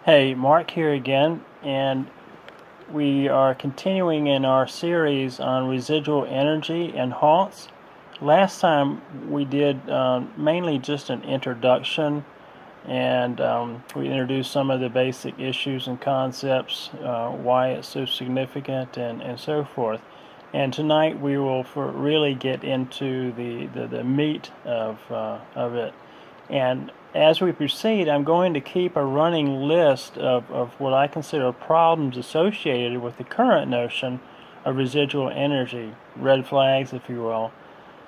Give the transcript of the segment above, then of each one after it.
Hey, Mark here again, and we are continuing in our series on residual energy and haunts. Last time we did mainly just an introduction, and we introduced some of the basic issues and concepts, why it's so significant, and so forth. And tonight we will really get into the meat of it. And as we proceed, I'm going to keep a running list of what I consider problems associated with the current notion of residual energy, red flags, if you will.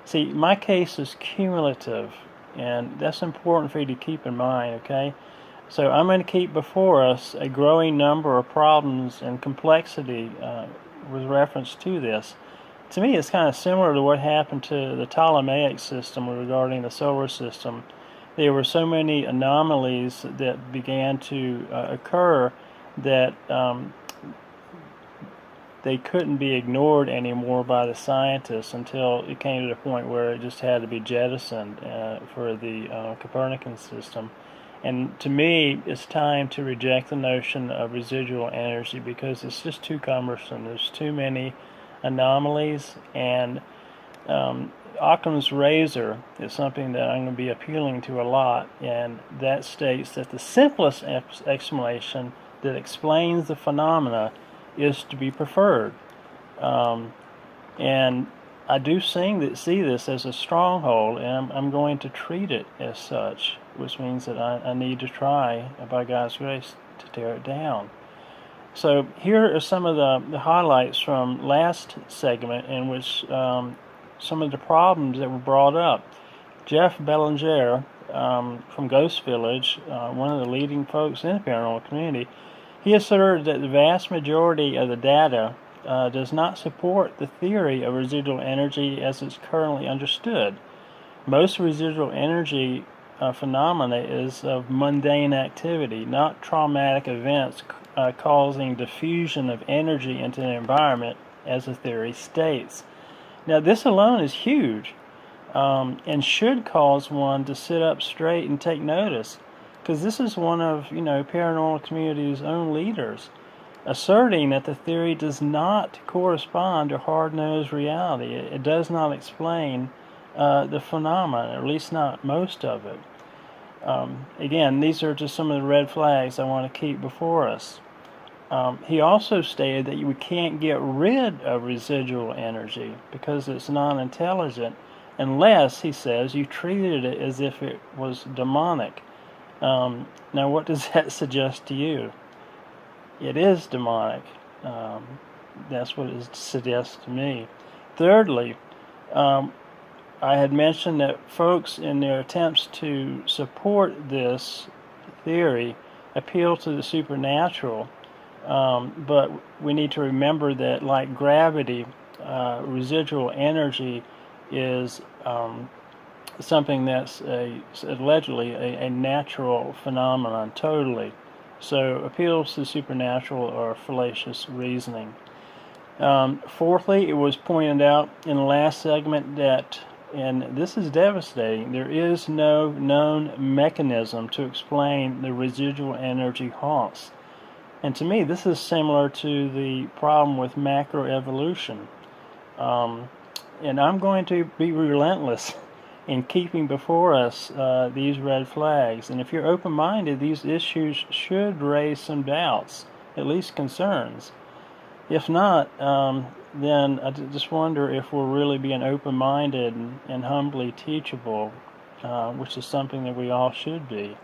See, my case is cumulative, and that's important for you to keep in mind, okay? So I'm going to keep before us a growing number of problems and complexity with reference to this. To me, it's kind of similar to what happened to the Ptolemaic system regarding the solar system. There were so many anomalies that began to occur that they couldn't be ignored anymore by the scientists until it came to the point where it just had to be jettisoned for the Copernican system. And to me, it's time to reject the notion of residual energy because it's just too cumbersome. There's too many anomalies, and Occam's razor is something that I'm going to be appealing to a lot, and that states that the simplest explanation that explains the phenomena is to be preferred. And I do see this as a stronghold, and I'm going to treat it as such, which means that I need to try, by God's grace, to tear it down. So here are some of the highlights from last segment in which some of the problems that were brought up. Jeff Bellinger from Ghost Village, one of the leading folks in the paranormal community, he asserted that the vast majority of the data does not support the theory of residual energy as it's currently understood. Most residual energy phenomena is of mundane activity, not traumatic events causing diffusion of energy into the environment, as the theory states. Now, this alone is huge, and should cause one to sit up straight and take notice, because this is one of paranormal community's own leaders, asserting that the theory does not correspond to hard-nosed reality. It does not explain the phenomena, or at least not most of it. Again, these are just some of the red flags I want to keep before us. He also stated that we can't get rid of residual energy because it's non-intelligent unless, he says, you treated it as if it was demonic. Now, what does that suggest to you? It is demonic. That's what it suggests to me. Thirdly, I had mentioned that folks, in their attempts to support this theory, appeal to the supernatural. But we need to remember that, like gravity, residual energy is something that's allegedly a natural phenomenon, totally. So appeals to supernatural are fallacious reasoning. Fourthly, it was pointed out in the last segment that, and this is devastating, there is no known mechanism to explain the residual energy haunts. And to me, this is similar to the problem with macroevolution. And I'm going to be relentless in keeping before us these red flags. And if you're open-minded, these issues should raise some doubts, at least concerns. If not, then I just wonder if we're really being open-minded and humbly teachable, which is something that we all should be.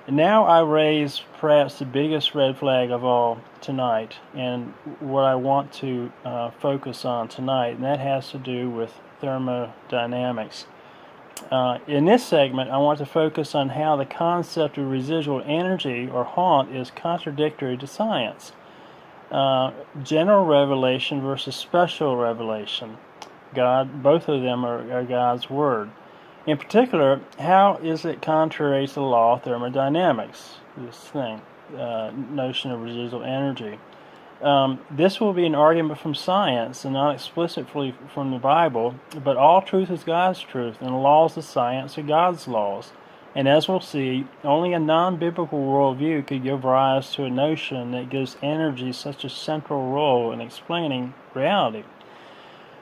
Now I raise perhaps the biggest red flag of all tonight, and what I want to focus on tonight, and that has to do with thermodynamics. In this segment, I want to focus on how the concept of residual energy or haunt is contradictory to science. General revelation versus special revelation. Both of them are God's Word. In particular, how is it contrary to the law of thermodynamics, this notion of residual energy? This will be an argument from science and not explicitly from the Bible, but all truth is God's truth, and the laws of science are God's laws. And as we'll see, only a non-biblical worldview could give rise to a notion that gives energy such a central role in explaining reality.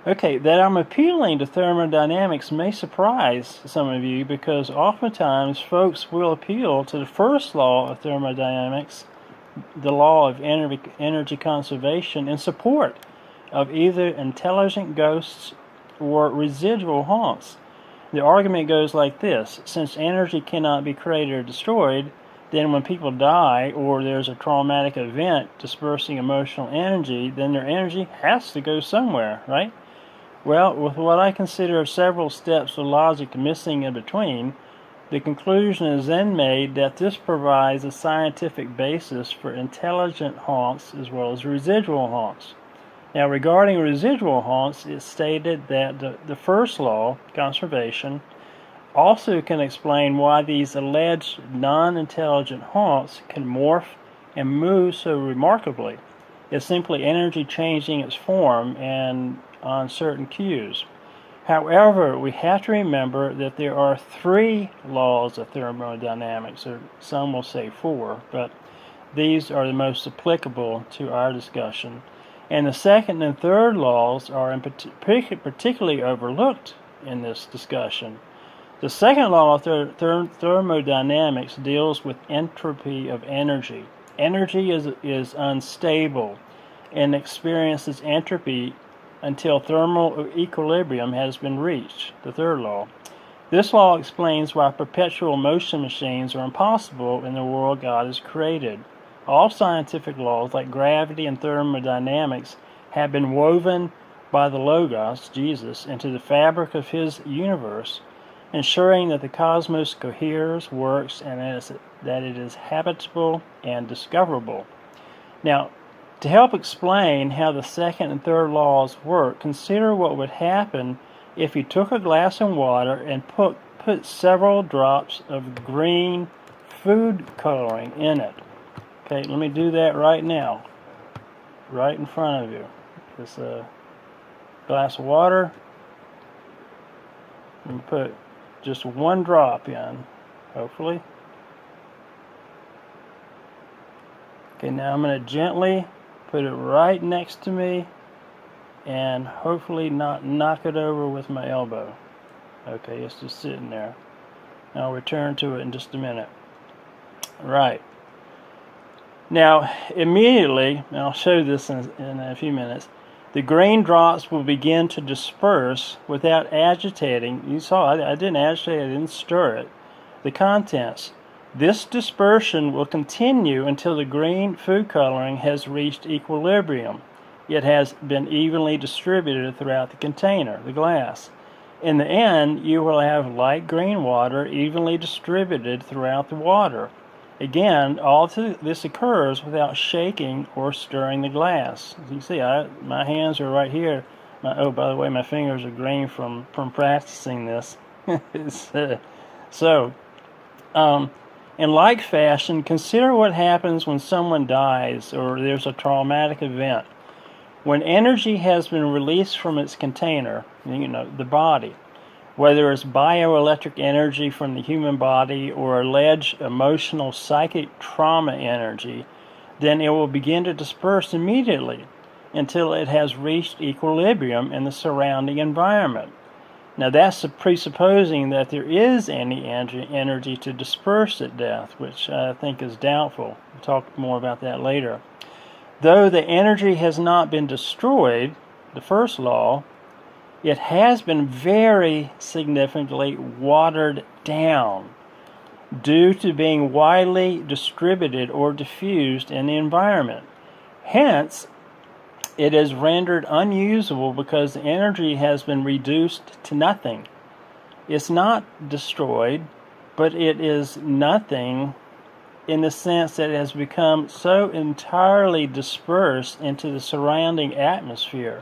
Okay, that I'm appealing to thermodynamics may surprise some of you, because oftentimes folks will appeal to the first law of thermodynamics, the law of energy conservation, in support of either intelligent ghosts or residual haunts. The argument goes like this: since energy cannot be created or destroyed, then when people die or there's a traumatic event dispersing emotional energy, then their energy has to go somewhere, right? Well, with what I consider several steps of logic missing in between, the conclusion is then made that this provides a scientific basis for intelligent haunts as well as residual haunts. Now, regarding residual haunts, it's stated that the first law, conservation, also can explain why these alleged non-intelligent haunts can morph and move so remarkably. It's simply energy changing its form and on certain cues. However, we have to remember that there are 3 laws of thermodynamics, or some will say 4, but these are the most applicable to our discussion. And the second and third laws are particularly overlooked in this discussion. The second law of thermodynamics deals with entropy of energy. Energy is unstable and experiences entropy until thermal equilibrium has been reached, the third law. This law explains why perpetual motion machines are impossible in the world God has created. All scientific laws, like gravity and thermodynamics, have been woven by the Logos, Jesus, into the fabric of his universe, ensuring that the cosmos coheres, works, and that it is habitable and discoverable. Now, to help explain how the second and third laws work, consider what would happen if you took a glass of water and put several drops of green food coloring in it. Okay, let me do that right now, right in front of you. This glass of water, and put just 1 drop in, hopefully. Okay, now I'm going to gently put it right next to me and hopefully not knock it over with my elbow. Okay, it's just sitting there. I'll return to it in just a minute. Right. Now, immediately, and I'll show this in a few minutes, the green drops will begin to disperse without agitating. You saw, I didn't agitate, I didn't stir it. The contents. This dispersion will continue until the green food coloring has reached equilibrium. It has been evenly distributed throughout the container, the glass. In the end, you will have light green water evenly distributed throughout the water. Again, all this occurs without shaking or stirring the glass. As you see, my hands are right here. Oh, by the way, my fingers are green from practicing this. In like fashion, consider what happens when someone dies or there's a traumatic event. When energy has been released from its container, the body, whether it's bioelectric energy from the human body or alleged emotional psychic trauma energy, then it will begin to disperse immediately until it has reached equilibrium in the surrounding environment. Now that's presupposing that there is any energy to disperse at death, which I think is doubtful. We'll talk more about that later. Though the energy has not been destroyed, the first law, it has been very significantly watered down due to being widely distributed or diffused in the environment. Hence, it is rendered unusable because the energy has been reduced to nothing. It's not destroyed, but it is nothing in the sense that it has become so entirely dispersed into the surrounding atmosphere.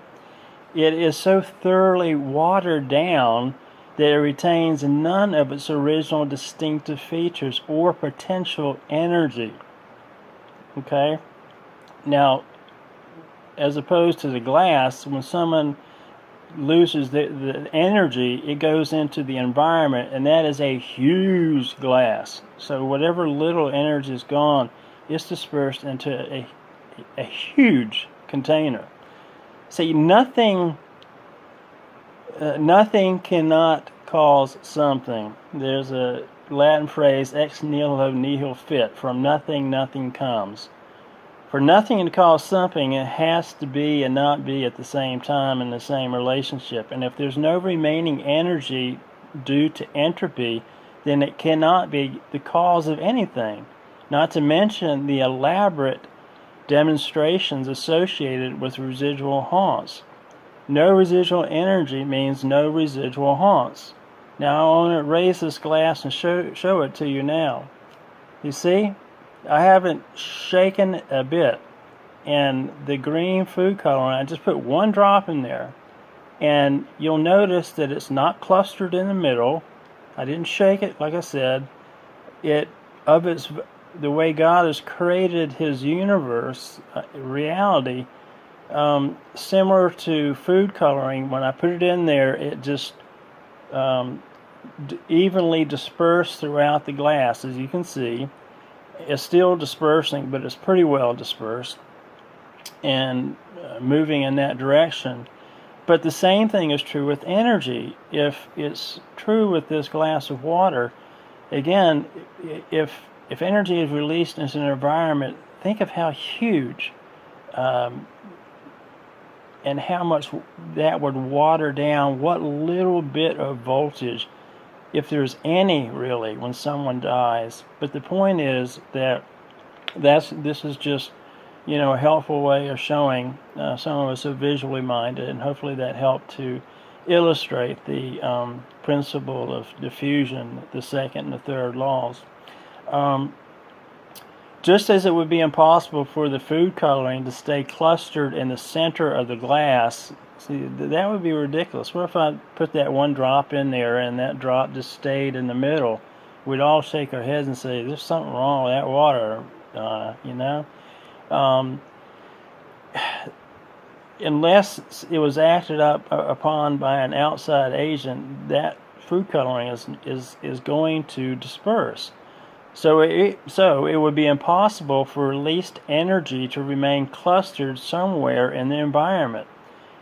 It is so thoroughly watered down that it retains none of its original distinctive features or potential energy. Okay? Now, as opposed to the glass, when someone loses the energy, it goes into the environment, and that is a huge glass. So whatever little energy is gone, it's dispersed into a huge container. See, nothing cannot cause something. There's a Latin phrase, ex nihilo nihil fit, from nothing, nothing comes. For nothing to cause something, it has to be and not be at the same time in the same relationship. And if there's no remaining energy due to entropy, then it cannot be the cause of anything. Not to mention the elaborate demonstrations associated with residual haunts. No residual energy means no residual haunts. Now I want to raise this glass and show it to you now. You see? I haven't shaken a bit. And the green food coloring, I just put one drop in there. And you'll notice that it's not clustered in the middle. I didn't shake it, like I said. The way God has created His universe, reality, similar to food coloring, when I put it in there, it just evenly dispersed throughout the glass, as you can see. It's still dispersing, but it's pretty well dispersed and moving in that direction. But the same thing is true with energy. If it's true with this glass of water, again, if energy is released into an environment, think of how huge and how much that would water down what little bit of voltage, if there's any really, when someone dies. But the point is that this is just, a helpful way of showing some of us are visually minded, and hopefully that helped to illustrate the principle of diffusion, the second and the third laws. Just as it would be impossible for the food coloring to stay clustered in the center of the glass, see, that would be ridiculous. What if I put that one drop in there and that drop just stayed in the middle? We'd all shake our heads and say, there's something wrong with that water, Unless it was acted upon by an outside agent, that food coloring is going to disperse. So it would be impossible for released energy to remain clustered somewhere in the environment,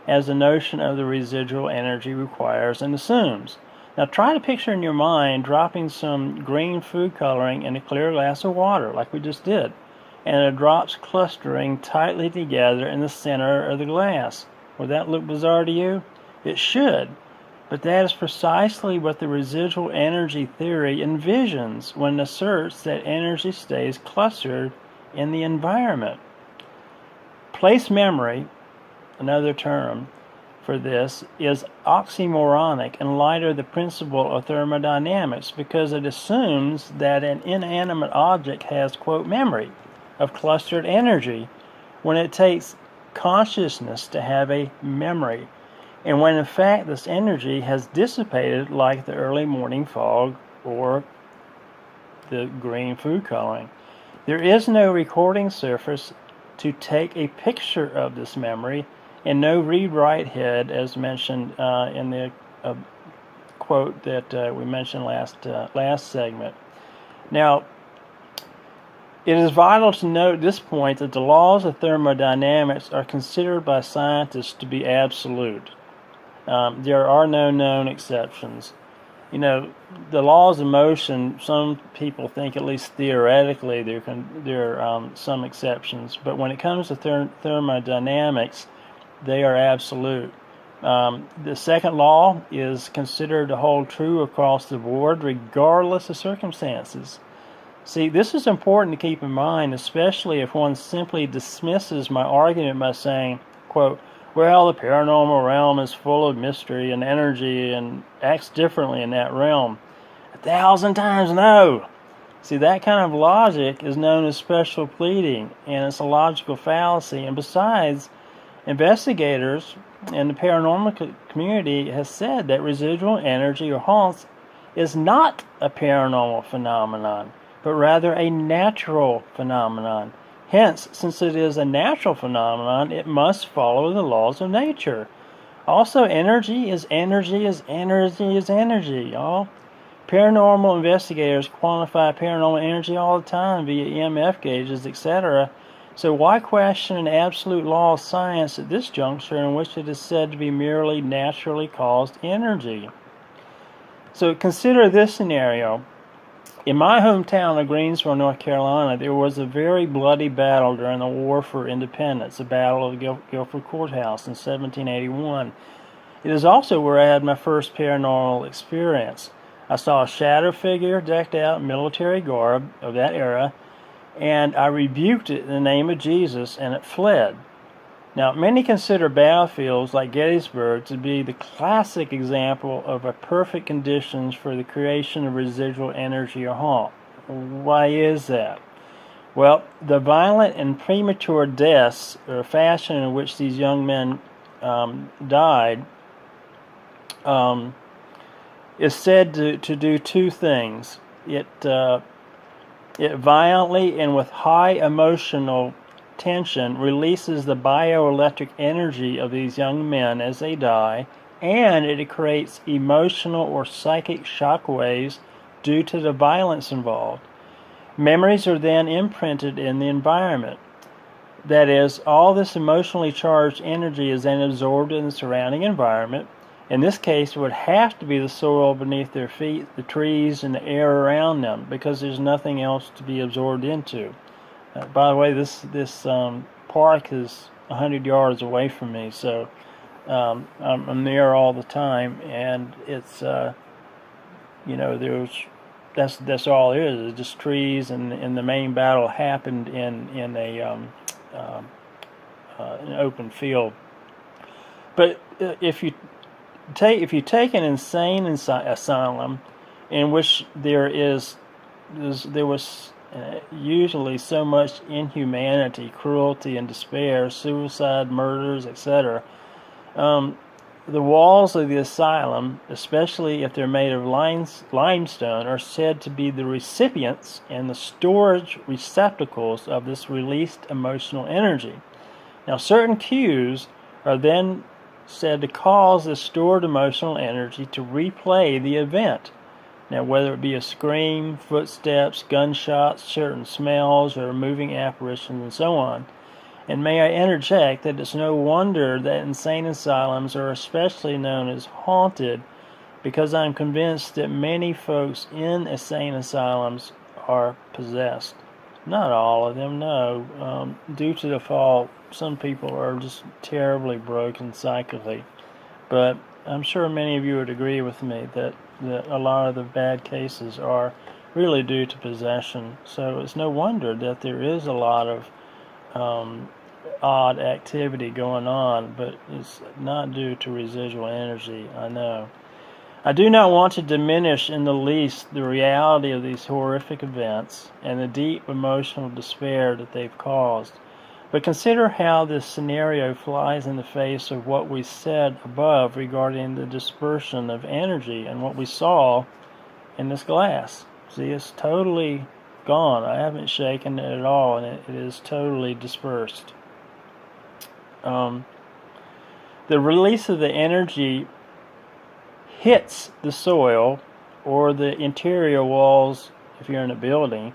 as the notion of the residual energy requires and assumes. Now try to picture in your mind dropping some green food coloring in a clear glass of water, like we just did, and the drops clustering tightly together in the center of the glass. Would that look bizarre to you? It should. But that is precisely what the residual energy theory envisions when it asserts that energy stays clustered in the environment. Place memory, another term for this, is oxymoronic in light of the principle of thermodynamics, because it assumes that an inanimate object has, quote, memory of clustered energy when it takes consciousness to have a memory, and when in fact this energy has dissipated, like the early morning fog or the green food coloring. There is no recording surface to take a picture of this memory, and no read-write head, as mentioned in the quote that we mentioned last segment. Now, it is vital to note at this point that the laws of thermodynamics are considered by scientists to be absolute. There are no known exceptions. The laws of motion, some people think, at least theoretically, there are some exceptions. But when it comes to thermodynamics, they are absolute. The second law is considered to hold true across the board, regardless of circumstances. See, this is important to keep in mind, especially if one simply dismisses my argument by saying, quote, well, the paranormal realm is full of mystery and energy and acts differently in that realm. 1,000 times no! See, that kind of logic is known as special pleading, and it's a logical fallacy. And besides, investigators in the paranormal community has said that residual energy or haunts is not a paranormal phenomenon, but rather a natural phenomenon. Hence, since it is a natural phenomenon, it must follow the laws of nature. Also, energy is energy is energy is energy, y'all. Paranormal investigators quantify paranormal energy all the time via EMF gauges, etc. So why question an absolute law of science at this juncture in which it is said to be merely naturally caused energy? So consider this scenario. In my hometown of Greensboro, North Carolina, there was a very bloody battle during the War for Independence, the Battle of Guilford Courthouse in 1781. It is also where I had my first paranormal experience. I saw a shadow figure decked out in military garb of that era, and I rebuked it in the name of Jesus, and it fled. Now, many consider battlefields like Gettysburg to be the classic example of a perfect conditions for the creation of residual energy or haunt. Why is that? Well, the violent and premature deaths, or fashion in which these young men died, is said to do two things. It violently and with high emotional tension releases the bioelectric energy of these young men as they die, and it creates emotional or psychic shock waves due to the violence involved. Memories are then imprinted in the environment. That is, all this emotionally charged energy is then absorbed in the surrounding environment. In this case, it would have to be the soil beneath their feet, the trees, and the air around them, because there's nothing else to be absorbed into. By the way, this park is 100 yards away from me, so I'm there all the time, and it's that's all it is. It's just trees, and the main battle happened in an open field. But if you take an insane asylum in which there was usually so much inhumanity, cruelty, and despair, suicide, murders, etc. The walls of the asylum, especially if they're made of limestone, are said to be the recipients and the storage receptacles of this released emotional energy. Now, certain cues are then said to cause the stored emotional energy to replay the event. Now, whether it be a scream, footsteps, gunshots, certain smells, or moving apparitions, and so on. And may I interject that it's no wonder that insane asylums are especially known as haunted, because I'm convinced that many folks in insane asylums are possessed. Not all of them, no. Due to the fault, some people are just terribly broken psychically. But I'm sure many of you would agree with me that a lot of the bad cases are really due to possession. So it's no wonder that there is a lot of odd activity going on, but it's not due to residual energy, I know. I do not want to diminish in the least the reality of these horrific events and the deep emotional despair that they've caused. But consider how this scenario flies in the face of what we said above regarding the dispersion of energy and what we saw in this glass. See, it's totally gone. I haven't shaken it at all, and it is totally dispersed. The release of the energy hits the soil or the interior walls if you're in a building.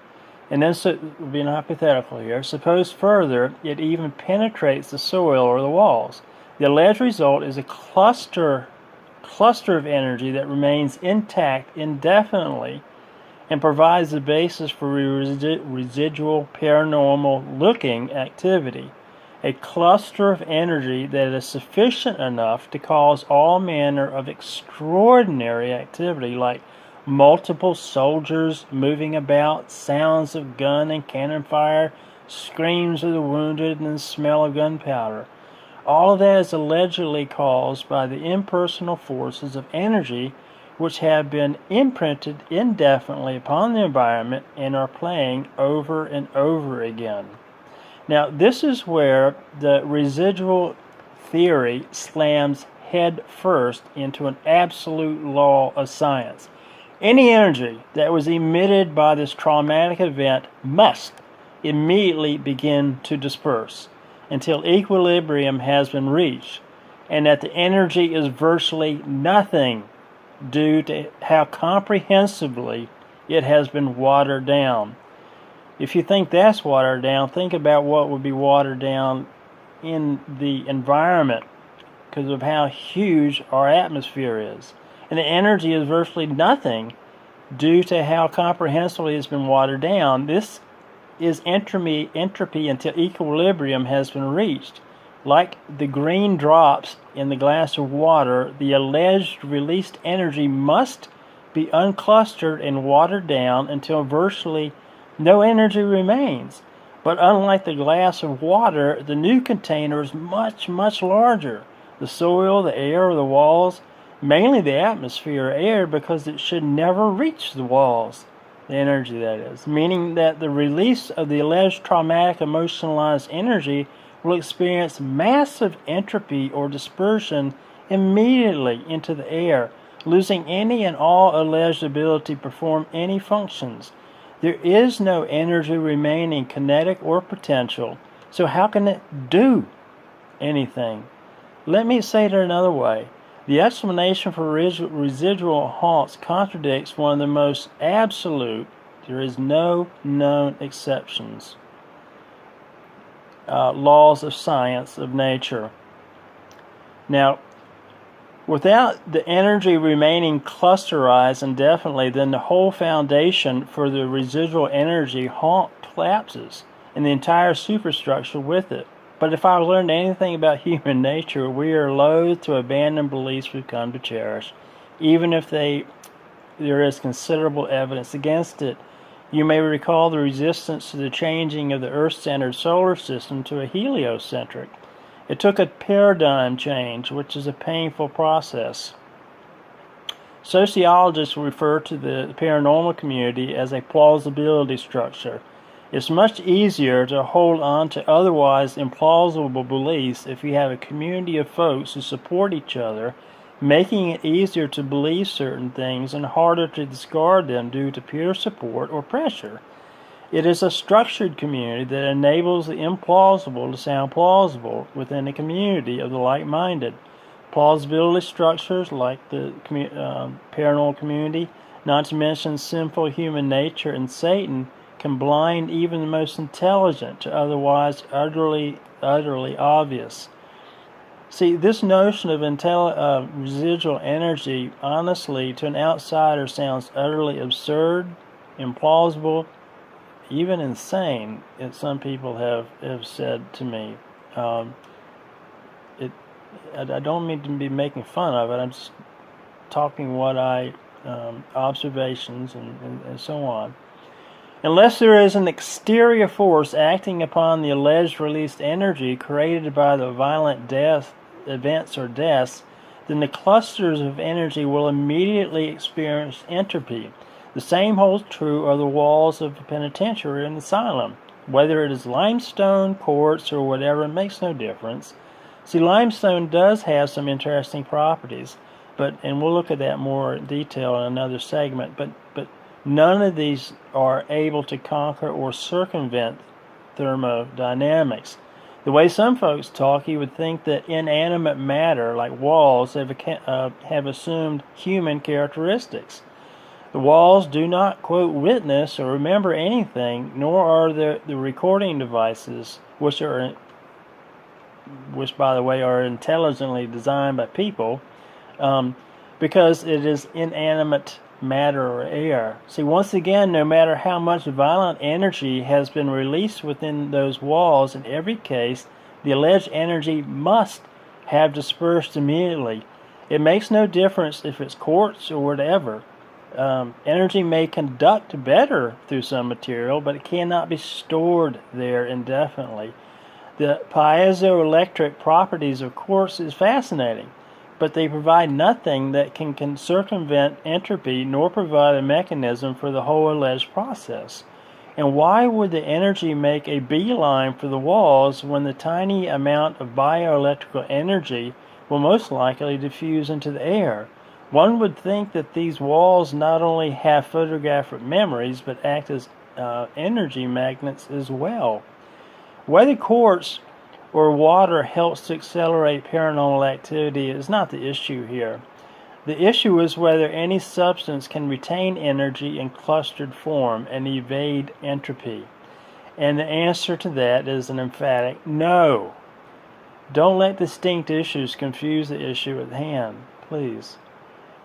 And then, so, being hypothetical here, suppose further it even penetrates the soil or the walls. The alleged result is a cluster of energy that remains intact indefinitely and provides the basis for residual paranormal looking activity. A cluster of energy that is sufficient enough to cause all manner of extraordinary activity, like multiple soldiers moving about, sounds of gun and cannon fire, screams of the wounded, and the smell of gunpowder. All of that is allegedly caused by the impersonal forces of energy which have been imprinted indefinitely upon the environment and are playing over and over again. Now, this is where the residual theory slams head first into an absolute law of science. Any energy that was emitted by this traumatic event must immediately begin to disperse until equilibrium has been reached, and that the energy is virtually nothing due to how comprehensively it has been watered down. If you think that's watered down, think about what would be watered down in the environment because of how huge our atmosphere is. And the energy is virtually nothing due to how comprehensively it's been watered down. This is entropy until equilibrium has been reached. Like the green drops in the glass of water, the alleged released energy must be unclustered and watered down until virtually no energy remains. But unlike the glass of water, the new container is much, much larger. The soil, the air, the walls, mainly the atmosphere or air, because it should never reach the walls, the energy that is, meaning that the release of the alleged traumatic emotionalized energy will experience massive entropy or dispersion immediately into the air, losing any and all alleged ability to perform any functions. There is no energy remaining, kinetic or potential, so how can it do anything? Let me say it another way. The explanation for residual haunts contradicts one of the most absolute, there is no known exceptions, laws of science, of nature. Now, without the energy remaining clusterized indefinitely, then the whole foundation for the residual energy haunt collapses, and the entire superstructure with it. But if I've learned anything about human nature, we are loath to abandon beliefs we've come to cherish, even if there is considerable evidence against it. You may recall the resistance to the changing of the Earth-centered solar system to a heliocentric. It took a paradigm change, which is a painful process. Sociologists refer to the paranormal community as a plausibility structure. It's much easier to hold on to otherwise implausible beliefs if you have a community of folks who support each other, making it easier to believe certain things and harder to discard them due to peer support or pressure. It is a structured community that enables the implausible to sound plausible within a community of the like-minded. Plausibility structures like the paranormal community, not to mention sinful human nature and Satan, can blind even the most intelligent to otherwise utterly obvious. See, this notion of residual energy, honestly, to an outsider sounds utterly absurd, implausible, even insane, as some people have said to me. I don't mean to be making fun of it. I'm just talking what observations and so on. Unless there is an exterior force acting upon the alleged released energy created by the violent events or deaths, then the clusters of energy will immediately experience entropy. The same holds true of the walls of a penitentiary and asylum. Whether it is limestone, quartz, or whatever, it makes no difference. See, limestone does have some interesting properties, and we'll look at that more in detail in another segment, but none of these are able to conquer or circumvent thermodynamics. The way some folks talk, you would think that inanimate matter, like walls, have assumed human characteristics. The walls do not, quote, witness or remember anything, nor are the recording devices, which, by the way, are intelligently designed by people, because it is inanimate matter or air. See, once again, no matter how much violent energy has been released within those walls, in every case, the alleged energy must have dispersed immediately. It makes no difference if it's quartz or whatever. Energy may conduct better through some material, but it cannot be stored there indefinitely. The piezoelectric properties of quartz is fascinating, but they provide nothing that can circumvent entropy nor provide a mechanism for the whole alleged process. And why would the energy make a beeline for the walls when the tiny amount of bioelectrical energy will most likely diffuse into the air? One would think that these walls not only have photographic memories, but act as energy magnets as well. Whether quartz or water helps to accelerate paranormal activity is not the issue here. The issue is whether any substance can retain energy in clustered form and evade entropy. And the answer to that is an emphatic no. Don't let distinct issues confuse the issue at hand, please.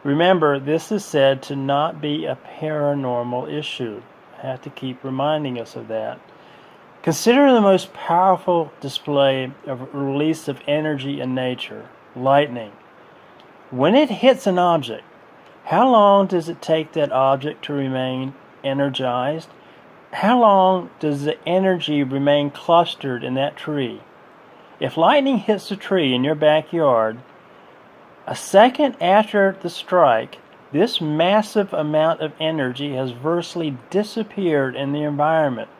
Remember, this is said to not be a paranormal issue. I have to keep reminding us of that. Consider the most powerful display of release of energy in nature, lightning. When it hits an object, how long does it take that object to remain energized? How long does the energy remain clustered in that tree? If lightning hits a tree in your backyard, a second after the strike, this massive amount of energy has virtually disappeared in the environment.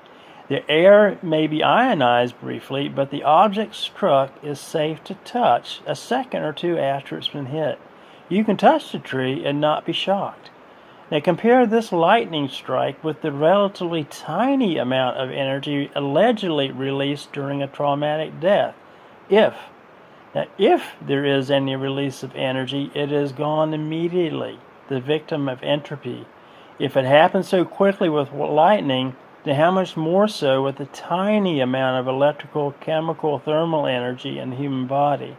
The air may be ionized briefly, but the object struck is safe to touch a second or two after it's been hit. You can touch the tree and not be shocked. Now compare this lightning strike with the relatively tiny amount of energy allegedly released during a traumatic death. If there is any release of energy, it is gone immediately, the victim of entropy. If it happens so quickly with lightning, then how much more so with the tiny amount of electrical, chemical, thermal energy in the human body.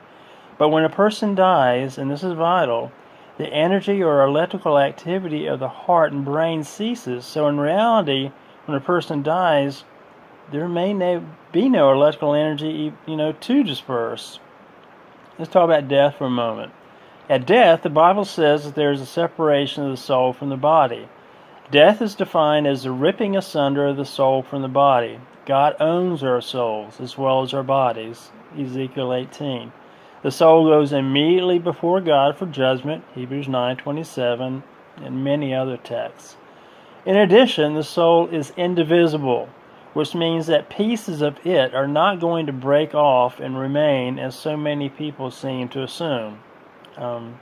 But when a person dies, and this is vital, the energy or electrical activity of the heart and brain ceases. So in reality, when a person dies, there may be no electrical energy, to disperse. Let's talk about death for a moment. At death, the Bible says that there is a separation of the soul from the body. Death is defined as the ripping asunder of the soul from the body. God owns our souls as well as our bodies, Ezekiel 18. The soul goes immediately before God for judgment, Hebrews 9:27, and many other texts. In addition, the soul is indivisible, which means that pieces of it are not going to break off and remain, as so many people seem to assume. How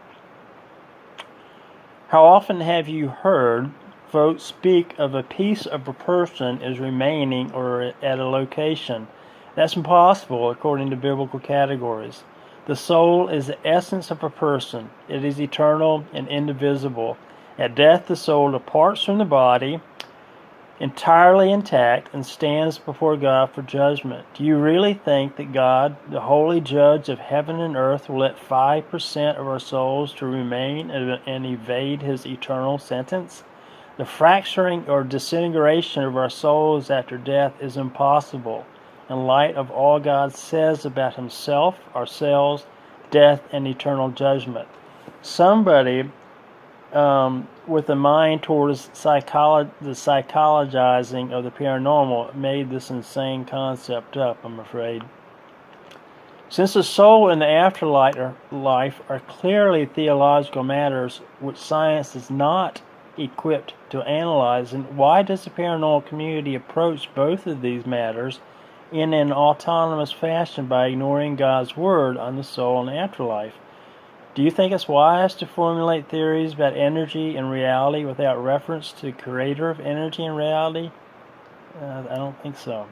often have you heard folks speak of a piece of a person as remaining or at a location? That's impossible according to biblical categories. The soul is the essence of a person. It is eternal and indivisible. At death, the soul departs from the body, entirely intact, and stands before God for judgment. Do you really think that God, the holy judge of heaven and earth, will let 5% of our souls to remain and evade his eternal sentence? The fracturing or disintegration of our souls after death is impossible in light of all God says about himself, ourselves, death, and eternal judgment. Somebody with a mind towards the psychologizing of the paranormal made this insane concept up, I'm afraid. Since the soul and the afterlife are clearly theological matters which science is not equipped to analyze, and why does the paranormal community approach both of these matters in an autonomous fashion by ignoring God's word on the soul and afterlife? Do you think it's wise to formulate theories about energy and reality without reference to the creator of energy and reality? I don't think so.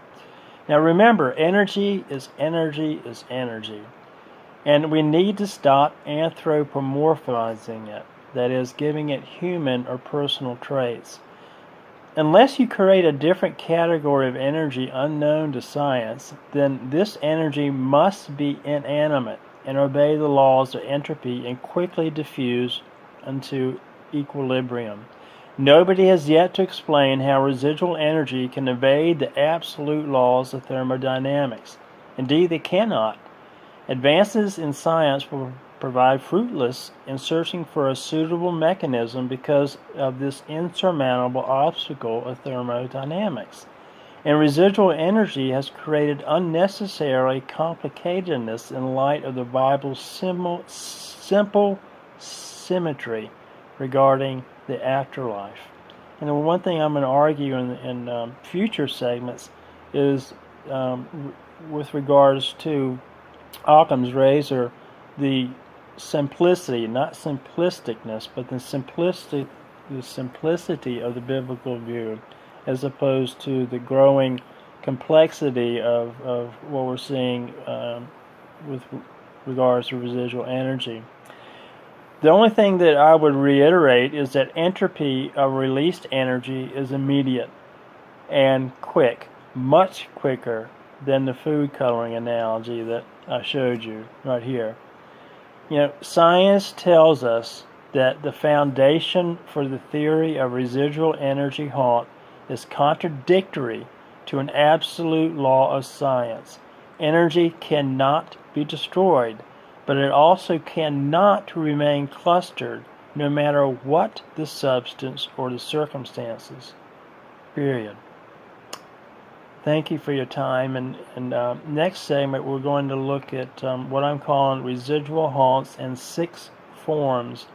Now remember, energy is energy is energy. And we need to stop anthropomorphizing it, that is, giving it human or personal traits. Unless you create a different category of energy unknown to science, then this energy must be inanimate and obey the laws of entropy and quickly diffuse into equilibrium. Nobody has yet to explain how residual energy can evade the absolute laws of thermodynamics. Indeed, they cannot. Advances in science will prove fruitless in searching for a suitable mechanism because of this insurmountable obstacle of thermodynamics. And residual energy has created unnecessary complicatedness in light of the Bible's simple symmetry regarding the afterlife. And the one thing I'm going to argue in future segments is with regards to Occam's razor, the simplicity, not simplisticness, but the simplicity of the biblical view, as opposed to the growing complexity of what we're seeing with regards to residual energy. The only thing that I would reiterate is that entropy of released energy is immediate and quick, much quicker than the food coloring analogy that I showed you right here. Science tells us that the foundation for the theory of residual energy haunt is contradictory to an absolute law of science. Energy cannot be destroyed, but it also cannot remain clustered no matter what the substance or the circumstances. Period. Thank you for your time, and next segment we're going to look at what I'm calling residual haunts and 6 forms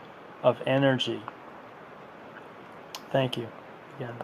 of energy. Thank you again.